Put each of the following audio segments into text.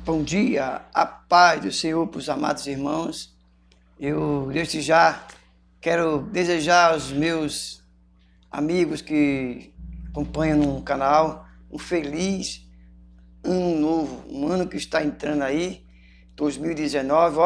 Bom dia, a paz do Senhor para os amados irmãos. Eu, desde já, quero desejar aos meus amigos que acompanham no canal um feliz ano novo, um ano que está entrando aí, 2019,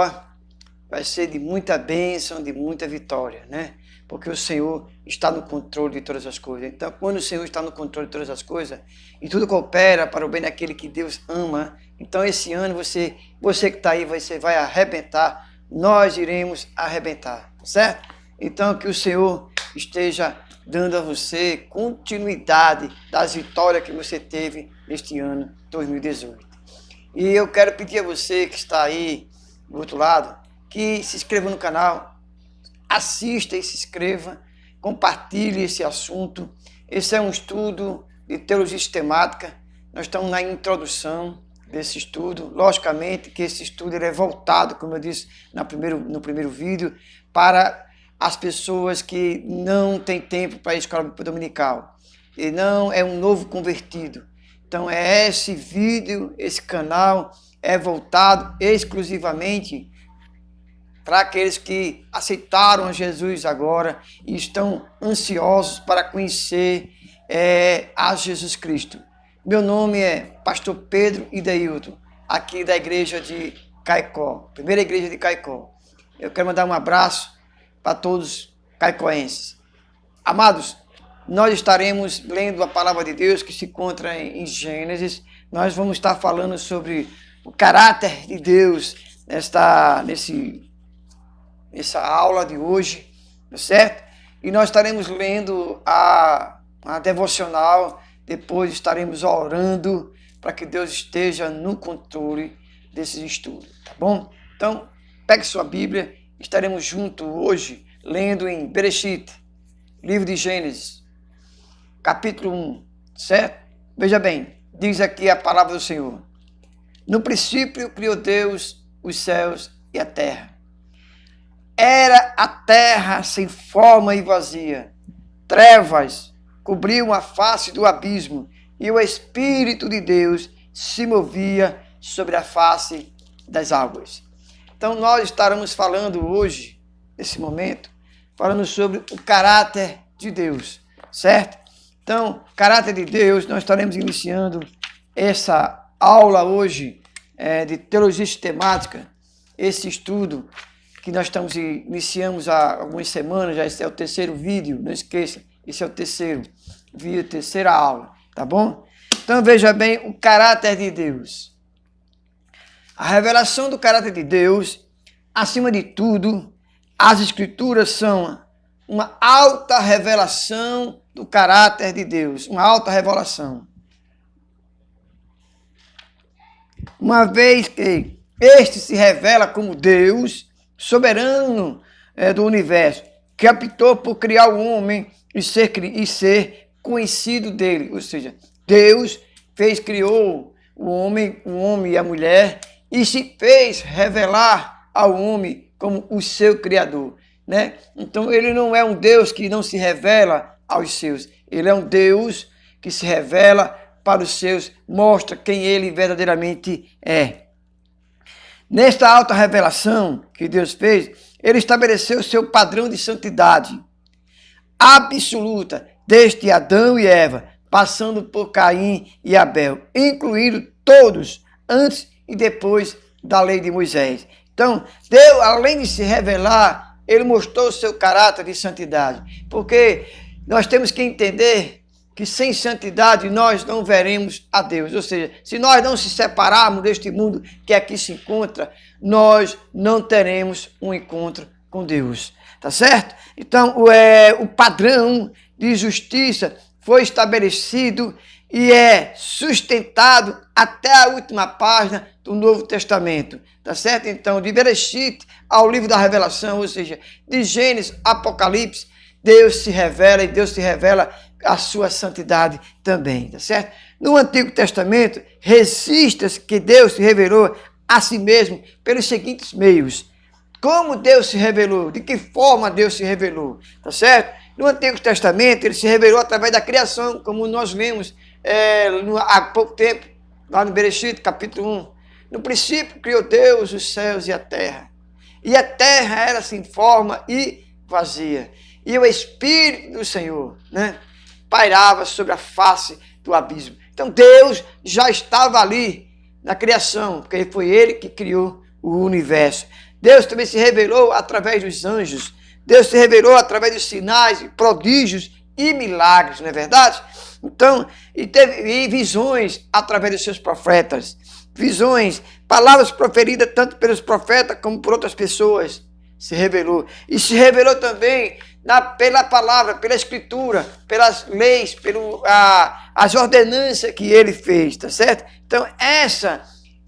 vai ser de muita bênção, de muita vitória, né? Porque o Senhor está no controle de todas as coisas. Então, quando o Senhor está no controle de todas as coisas, e tudo coopera para o bem daquele que Deus ama, então esse ano você que está aí, você vai arrebentar, nós iremos arrebentar, certo? Então, que o Senhor esteja dando a você continuidade das vitórias que você teve neste ano 2018. E eu quero pedir a você que está aí do outro lado, que se inscreva no canal, assista e se inscreva, compartilhe esse assunto. Esse é um estudo de teologia sistemática, nós estamos na introdução desse estudo. Logicamente que esse estudo ele é voltado, como eu disse no primeiro vídeo, para as pessoas que não têm tempo para a escola dominical, e não é um novo convertido. Então esse vídeo, esse canal é voltado exclusivamente para aqueles que aceitaram Jesus agora e estão ansiosos para conhecer a Jesus Cristo. Meu nome é Pastor Pedro Idailton, aqui da igreja de Caicó, primeira igreja de Caicó. Eu quero mandar um abraço para todos caicoenses. Amados, nós estaremos lendo a palavra de Deus que se encontra em Gênesis. Nós vamos estar falando sobre o caráter de Deus nessa aula de hoje, certo? E nós estaremos lendo a devocional, depois estaremos orando para que Deus esteja no controle desses estudos, tá bom? Então, pegue sua Bíblia, estaremos juntos hoje lendo em Bereshit, livro de Gênesis, capítulo 1, certo? Veja bem, diz aqui a palavra do Senhor. No princípio criou Deus os céus e a terra. Era a terra sem forma e vazia. Trevas cobriam a face do abismo e o Espírito de Deus se movia sobre a face das águas. Então nós estaremos falando hoje, nesse momento, falando sobre o caráter de Deus, certo? Então, caráter de Deus, nós estaremos iniciando essa aula hoje de teologia sistemática, esse estudo que nós iniciamos há algumas semanas, já esse é o terceiro vídeo, não esqueça, esse é o terceiro vídeo, terceira aula, tá bom? Então veja bem o caráter de Deus. A revelação do caráter de Deus, acima de tudo, as escrituras são uma alta revelação do caráter de Deus, uma alta revelação. Uma vez que este se revela como Deus, soberano do universo, que optou por criar o homem e ser conhecido dele. Ou seja, Deus criou o homem e a mulher e se fez revelar ao homem como o seu criador, né? Então ele não é um Deus que não se revela aos seus. Ele é um Deus que se revela para os seus, mostra quem ele verdadeiramente é. Nesta alta revelação que Deus fez, ele estabeleceu seu padrão de santidade absoluta, desde Adão e Eva, passando por Caim e Abel, incluindo todos antes e depois da lei de Moisés. Então, Deus, além de se revelar, ele mostrou o seu caráter de santidade, porque nós temos que entender que sem santidade nós não veremos a Deus. Ou seja, se nós não se separarmos deste mundo que aqui se encontra, nós não teremos um encontro com Deus. Tá certo? Então, o padrão de justiça foi estabelecido e é sustentado até a última página do Novo Testamento. Tá certo? Então, de Bereshit ao livro da Revelação, ou seja, de Gênesis, Apocalipse, Deus se revela e Deus se revela a sua santidade também, tá certo? No Antigo Testamento, resiste que Deus se revelou a si mesmo pelos seguintes meios. Como Deus se revelou? De que forma Deus se revelou? Tá certo? No Antigo Testamento, ele se revelou através da criação, como nós lemos há pouco tempo, lá no Bereshit, capítulo 1. No princípio criou Deus os céus e a terra. E a terra era sem forma e vazia. E o Espírito do Senhor, né, pairava sobre a face do abismo. Então Deus já estava ali na criação, porque foi Ele que criou o universo. Deus também se revelou através dos anjos. Deus se revelou através dos sinais, prodígios e milagres, não é verdade? Então, e teve visões através dos seus profetas. Visões, palavras proferidas tanto pelos profetas como por outras pessoas. Se revelou. E se revelou também pela palavra, pela escritura, pelas leis, as ordenanças que ele fez, tá certo? Então, essa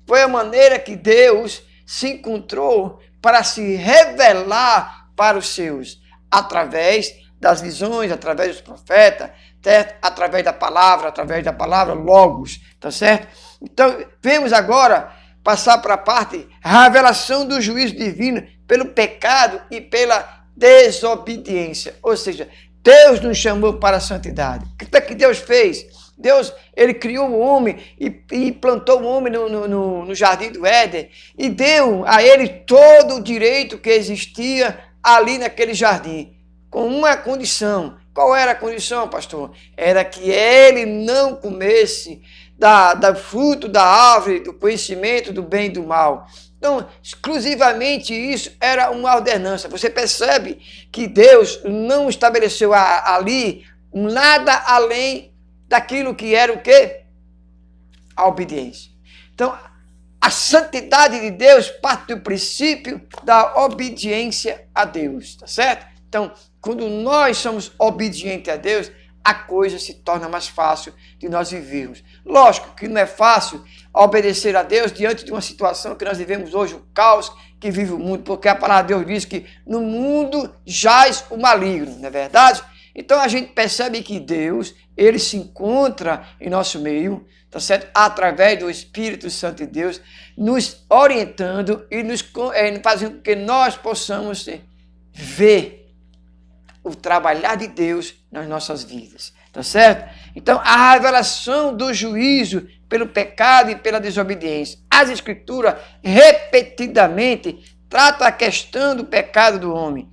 foi a maneira que Deus se encontrou para se revelar para os seus, através das visões, através dos profetas, certo? Através da palavra, logos, tá certo? Então, vemos agora passar para a parte, a revelação do juízo divino pelo pecado e pela desobediência. Ou seja, Deus nos chamou para a santidade. O que Deus fez? Deus, ele criou o homem e plantou o homem no jardim do Éden e deu a ele todo o direito que existia ali naquele jardim, com uma condição. Qual era a condição, pastor? Era que ele não comesse da fruto da árvore do conhecimento do bem e do mal. Então, exclusivamente isso era uma ordenança. Você percebe que Deus não estabeleceu ali nada além daquilo que era o quê? A obediência. Então, a santidade de Deus parte do princípio da obediência a Deus, tá certo? Então, quando nós somos obedientes a Deus, a coisa se torna mais fácil de nós vivermos. Lógico que não é fácil obedecer a Deus diante de uma situação que nós vivemos hoje, o caos que vive o mundo, porque a palavra de Deus diz que no mundo jaz o maligno, não é verdade? Então a gente percebe que Deus, ele se encontra em nosso meio, tá certo? Através do Espírito Santo de Deus, nos orientando e nos fazendo com que nós possamos ver o trabalhar de Deus nas nossas vidas, tá certo? Então, a revelação do juízo pelo pecado e pela desobediência. As Escrituras, repetidamente, tratam a questão do pecado do homem,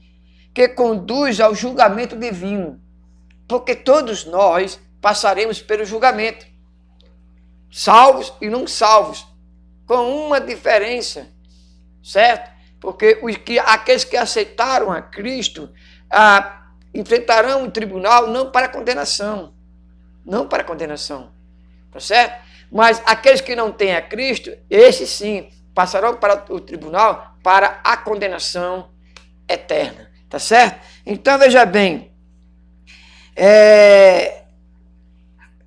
que conduz ao julgamento divino, porque todos nós passaremos pelo julgamento, salvos e não salvos, com uma diferença, certo? Porque aqueles que aceitaram a Cristo enfrentarão o tribunal não para condenação, tá certo? Mas aqueles que não têm a Cristo, esses sim, passarão para o tribunal para a condenação eterna, tá certo? Então veja bem,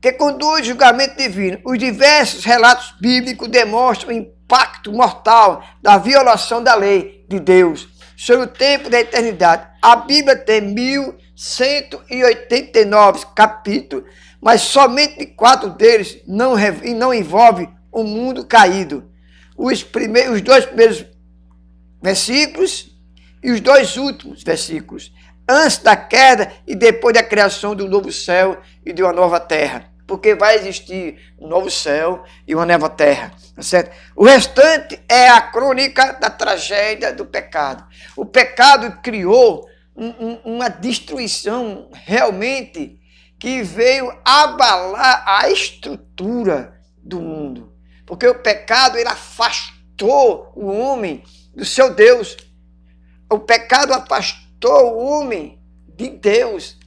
que conduz ao julgamento divino. Os diversos relatos bíblicos demonstram o impacto mortal da violação da lei de Deus sobre o tempo da eternidade. A Bíblia tem 1189 capítulos, mas somente 4 deles não envolvem o mundo caído. Os 2 primeiros versículos e os 2 últimos versículos, antes da queda e depois da criação do novo céu e de uma nova terra. Porque vai existir um novo céu e uma nova terra, tá certo? O restante é a crônica da tragédia do pecado. O pecado criou uma destruição realmente que veio abalar a estrutura do mundo. Porque o pecado, ele afastou o homem do seu Deus. O pecado afastou o homem de Deus.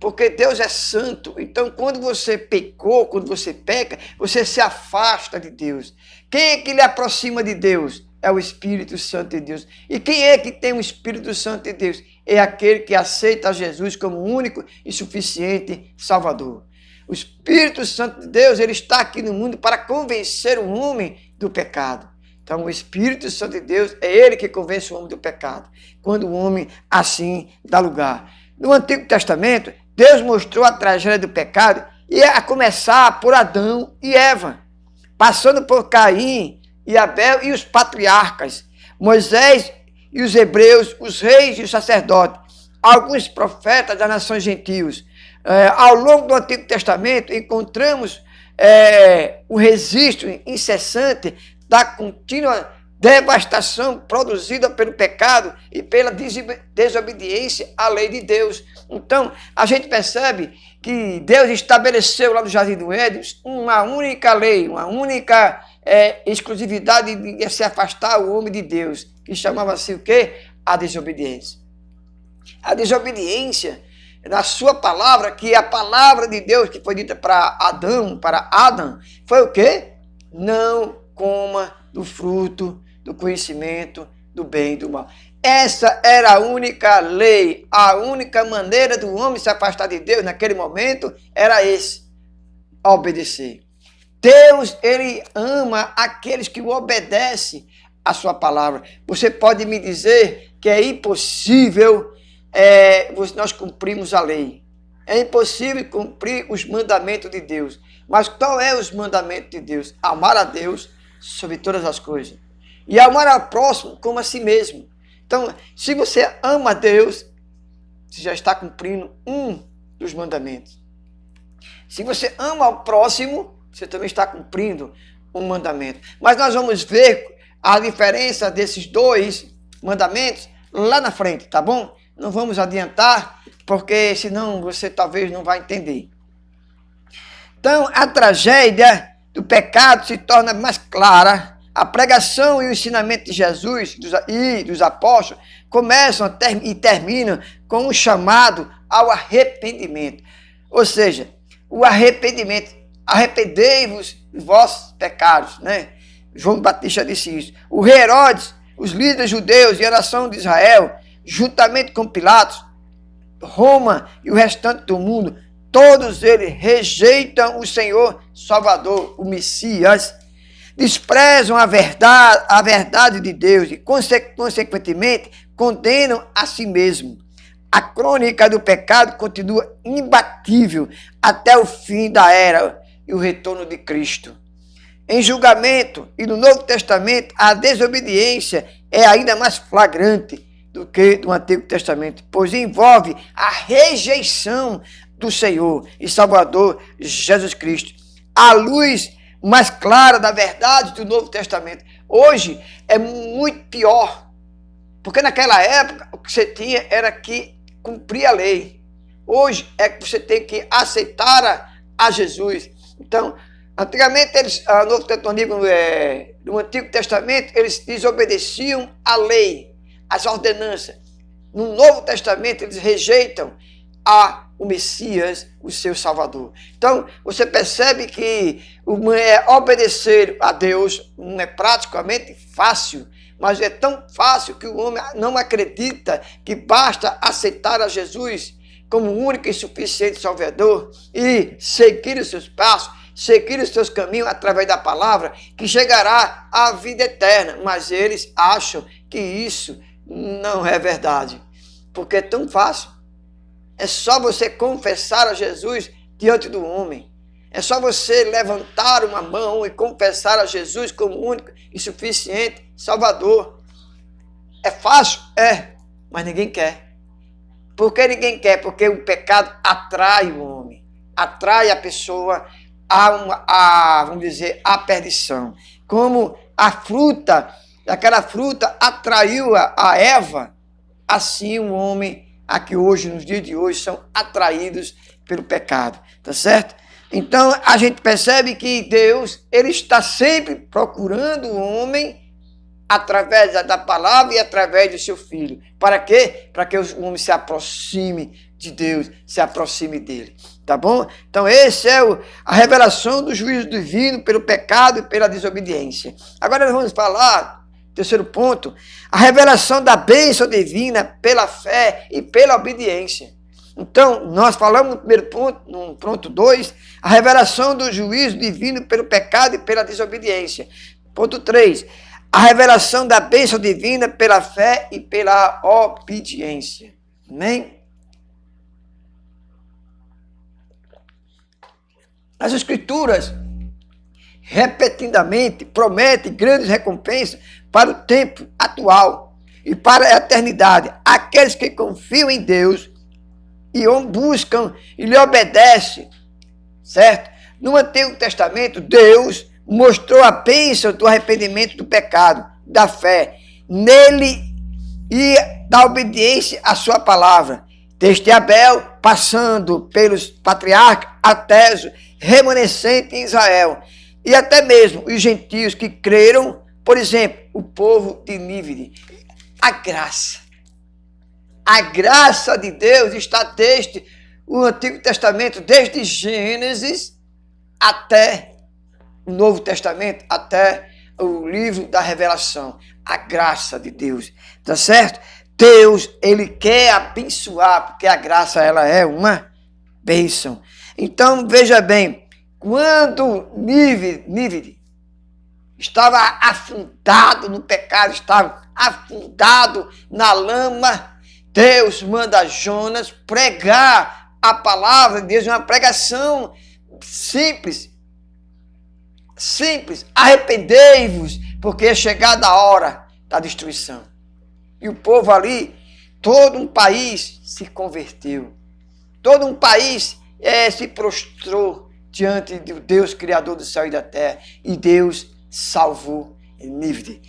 Porque Deus é santo. Então, quando você pecou, quando você peca, você se afasta de Deus. Quem é que lhe aproxima de Deus? É o Espírito Santo de Deus. E quem é que tem o Espírito Santo de Deus? É aquele que aceita Jesus como único e suficiente Salvador. O Espírito Santo de Deus, ele está aqui no mundo para convencer o homem do pecado. Então, o Espírito Santo de Deus é ele que convence o homem do pecado, quando o homem assim dá lugar. No Antigo Testamento, Deus mostrou a tragédia do pecado, e a começar por Adão e Eva, passando por Caim e Abel e os patriarcas, Moisés e os hebreus, os reis e os sacerdotes, alguns profetas das nações gentios. Ao longo do Antigo Testamento, encontramos o registro incessante da contínua devastação produzida pelo pecado e pela desobediência à lei de Deus. Então, a gente percebe que Deus estabeleceu lá no Jardim do Éden uma única lei, uma única exclusividade de se afastar o homem de Deus, que chamava-se o quê? A desobediência. A desobediência, na sua palavra, que a palavra de Deus que foi dita para Adão, foi o quê? Não coma do fruto do conhecimento do bem e do mal. Essa era a única lei, a única maneira do homem se afastar de Deus naquele momento era obedecer. Deus, ele ama aqueles que obedecem a sua palavra. Você pode me dizer que é impossível nós cumprirmos a lei. É impossível cumprir os mandamentos de Deus. Mas qual é os mandamentos de Deus? Amar a Deus sobre todas as coisas. E amar ao próximo como a si mesmo. Então, se você ama a Deus, você já está cumprindo um dos mandamentos. Se você ama ao próximo, você também está cumprindo um mandamento. Mas nós vamos ver a diferença desses dois mandamentos lá na frente, tá bom? Não vamos adiantar, porque senão você talvez não vai entender. Então, a tragédia do pecado se torna mais clara. A pregação e o ensinamento de Jesus e dos apóstolos começam e terminam com um chamado ao arrependimento. Ou seja, o arrependimento. Arrependei-vos dos vossos pecados, né? João Batista disse isso. O rei Herodes, os líderes judeus e a nação de Israel, juntamente com Pilatos, Roma e o restante do mundo, todos eles rejeitam o Senhor Salvador, o Messias, desprezam a verdade de Deus e, consequentemente, condenam a si mesmo. A crônica do pecado continua imbatível até o fim da era e o retorno de Cristo. Em julgamento e no Novo Testamento, a desobediência é ainda mais flagrante do que do Antigo Testamento, pois envolve a rejeição do Senhor e Salvador Jesus Cristo. A luz mais clara da verdade do Novo Testamento. Hoje é muito pior, porque naquela época o que você tinha era que cumprir a lei. Hoje é que você tem que aceitar a Jesus. Então, antigamente, no Antigo Testamento, eles desobedeciam a lei, as ordenanças. No Novo Testamento, eles rejeitam o Messias, o seu Salvador. Então, você percebe que obedecer a Deus não é praticamente fácil, mas é tão fácil que o homem não acredita que basta aceitar a Jesus como o único e suficiente Salvador e seguir os seus passos, seguir os seus caminhos através da palavra, que chegará à vida eterna. Mas eles acham que isso não é verdade, porque é tão fácil. É só você confessar a Jesus diante do homem. É só você levantar uma mão e confessar a Jesus como único e suficiente Salvador. É fácil? É, mas ninguém quer. Por que ninguém quer? Porque o pecado atrai o homem, atrai a pessoa vamos dizer, a perdição. Como aquela fruta atraiu a Eva, assim o homem aqui hoje, nos dias de hoje, são atraídos pelo pecado, tá certo? Então, a gente percebe que Deus, ele está sempre procurando o homem através da palavra e através do seu Filho. Para quê? Para que o homem se aproxime de Deus, se aproxime dele, tá bom? Então, esse é a revelação do juízo divino pelo pecado e pela desobediência. Agora nós vamos falar, terceiro ponto, a revelação da bênção divina pela fé e pela obediência. Então, nós falamos no primeiro ponto, no ponto 2, a revelação do juízo divino pelo pecado e pela desobediência. Ponto 3, a revelação da bênção divina pela fé e pela obediência. Amém? As Escrituras, repetidamente, prometem grandes recompensas para o tempo atual e para a eternidade. Aqueles que confiam em Deus e o buscam e lhe obedecem, certo? No Antigo Testamento, Deus mostrou a bênção do arrependimento do pecado, da fé nele e da obediência à sua palavra. Desde Abel, passando pelos patriarcas até os remanescentes em Israel, e até mesmo os gentios que creram, por exemplo, o povo de Nínive. A graça de Deus está desde o Antigo Testamento, desde Gênesis até o Novo Testamento, até o livro da Revelação. A graça de Deus, tá certo? Deus, ele quer abençoar, porque a graça, ela é uma bênção. Então, veja bem, quando Nínive estava afundado no pecado, estava afundado na lama, Deus manda Jonas pregar a palavra de Deus, uma pregação simples. Arrependei-vos, porque é chegada a hora da destruição. E o povo ali, todo um país se converteu. Todo um país se prostrou diante do Deus Criador do céu e da terra. E Deus salvou Nínive.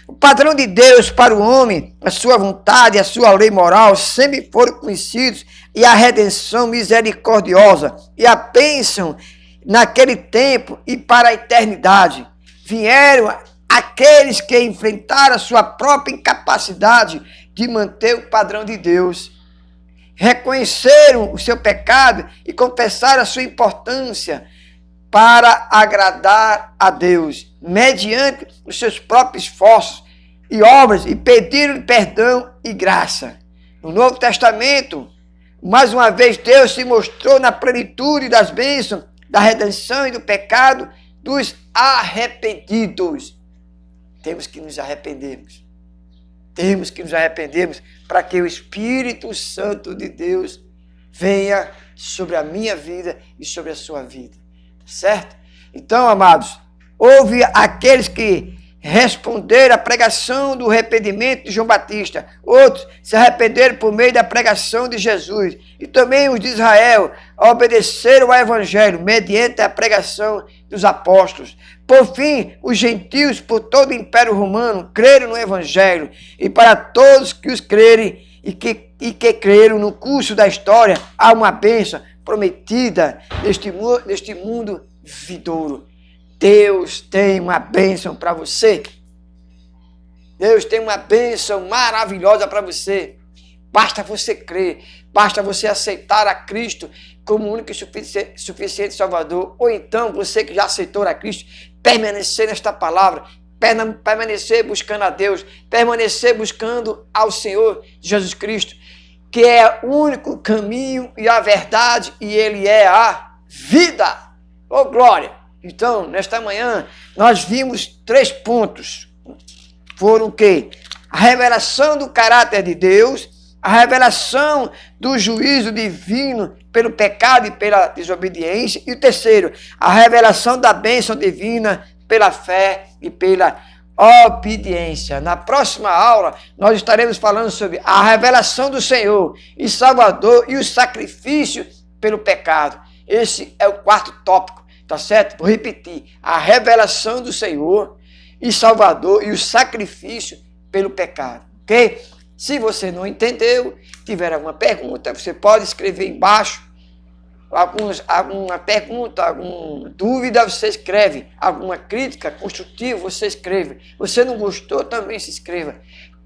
O padrão de Deus para o homem, a sua vontade, a sua lei moral, sempre foram conhecidos, e a redenção misericordiosa e a bênção naquele tempo e para a eternidade. Vieram aqueles que enfrentaram a sua própria incapacidade de manter o padrão de Deus, reconheceram o seu pecado e confessaram a sua importância para agradar a Deus, mediante os seus próprios esforços e obras, e pediram perdão e graça. No Novo Testamento, mais uma vez, Deus se mostrou na plenitude das bênçãos, da redenção e do pecado dos arrependidos. Temos que nos arrependermos. Temos que nos arrependermos para que o Espírito Santo de Deus venha sobre a minha vida e sobre a sua vida. Certo? Então, amados, houve aqueles que responderam à pregação do arrependimento de João Batista. Outros se arrependeram por meio da pregação de Jesus. E também os de Israel obedeceram ao Evangelho mediante a pregação dos apóstolos. Por fim, os gentios por todo o Império Romano creram no Evangelho. E para todos que os crerem e que creram no curso da história, há uma bênção prometida neste mundo vindouro. Deus tem uma bênção para você. Deus tem uma bênção maravilhosa para você. Basta você crer, basta você aceitar a Cristo como único e suficiente Salvador. Ou então, você que já aceitou a Cristo, permanecer nesta palavra, permanecer buscando a Deus, permanecer buscando ao Senhor Jesus Cristo, que é o único caminho e a verdade, e Ele é a vida. Oh, glória! Então, nesta manhã, nós vimos 3 pontos. Foram o quê? A revelação do caráter de Deus, a revelação do juízo divino pelo pecado e pela desobediência, e o terceiro, a revelação da bênção divina pela fé e pela obediência. Na próxima aula, nós estaremos falando sobre a revelação do Senhor e Salvador e o sacrifício pelo pecado. Esse é o 4º tópico. Tá certo? Vou repetir. A revelação do Senhor e Salvador e o sacrifício pelo pecado. Ok? Se você não entendeu, tiver alguma pergunta, você pode escrever embaixo. Alguma pergunta, alguma dúvida, você escreve. Alguma crítica construtiva, você escreve. Você não gostou, também se inscreva.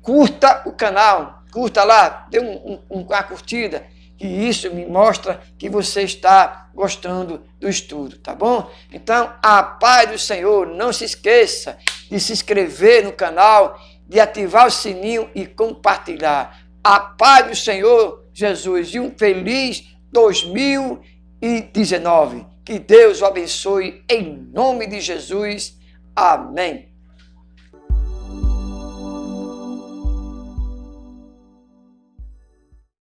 Curta o canal. Curta lá. Dê uma curtida. E isso me mostra que você está gostando do estudo, tá bom? Então, a paz do Senhor, não se esqueça de se inscrever no canal, de ativar o sininho e compartilhar. A paz do Senhor Jesus e um feliz 2019. Que Deus o abençoe em nome de Jesus. Amém.